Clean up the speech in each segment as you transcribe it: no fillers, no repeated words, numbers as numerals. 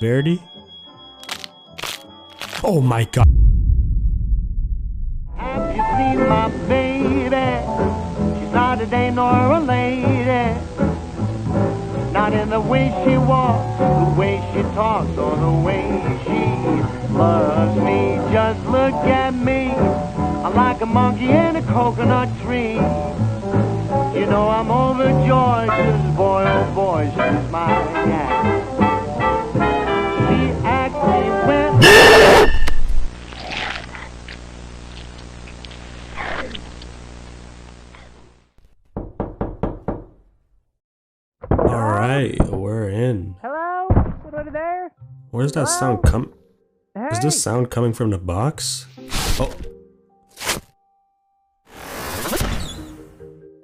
Verdi? Oh my god. Have you seen my baby? She's not a day nor a lady. Not in the way she walks, the way she talks, or the way she loves me. Just look at me. I'm like a monkey in a coconut tree. You know I'm overjoyed, 'cause boy, oh boy, she's my cat. She actually went... Alright, we're in. Hello? Anybody there? Where's that sound come? Is this sound coming from the box? Oh.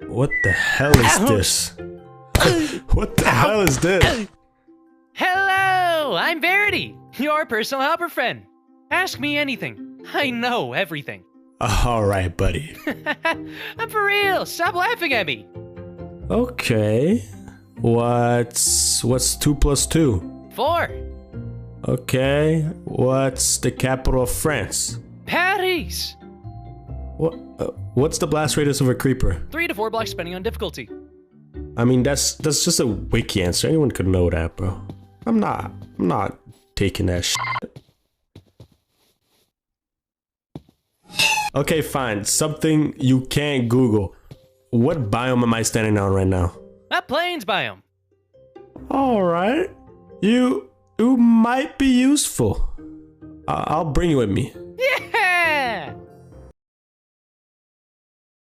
What the hell is this? What the hell is this? Hello, I'm Verity, your personal helper friend. Ask me anything. I know everything. Alright, buddy. I'm for real. Stop laughing at me. Okay. What's 2 plus 2? 4. Okay. What's the capital of France? Paris. What's the blast radius of a creeper? 3 to 4 blocks depending on difficulty. I mean, that's just a wiki answer. Anyone could know that, bro. I'm not taking that shit. Okay, fine. Something you can't Google. What biome am I standing on right now? A plains biome. Alright. You might be useful. I'll bring you with me. Yeah,